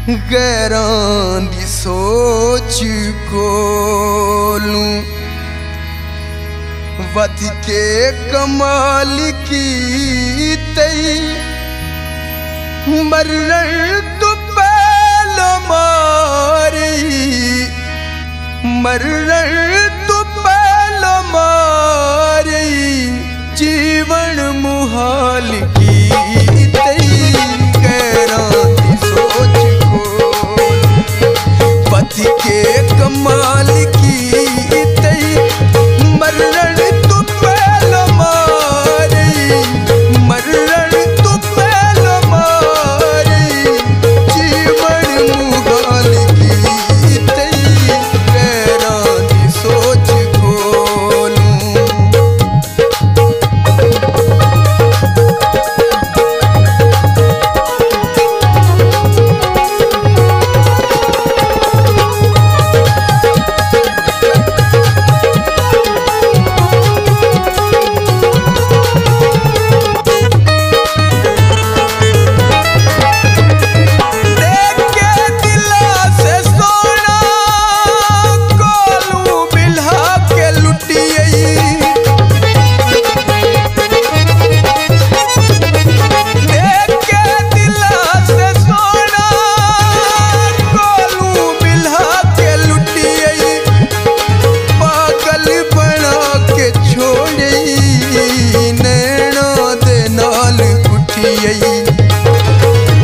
गैरां दी सोच कोलू वध के कमाल की तई मरण तो पहलो मारी मरण तो पहलो मारी जीवन मुहाल की तई गैरां दी सोच पति के कमाल की तई मरण तो पहलो मारी मरण तो पहलो मारी जीवन मुहाल की तई गैरां दी सोच खोलूं।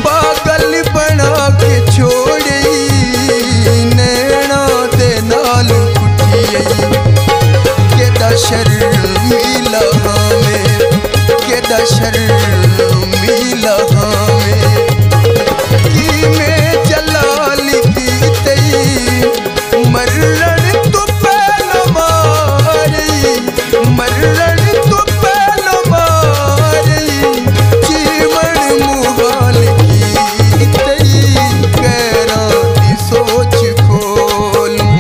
पागल बना के छोड़ी नैना दे नाल कुटियई केदा शर्मिला हमें केदा शर्मिला हमें की में जलाल की तई मरण तो पहलो मारी मरण तो पहलो मारी जीवन मुहाल की तई गैरां दी सोच खोलूं।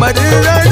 हमर रण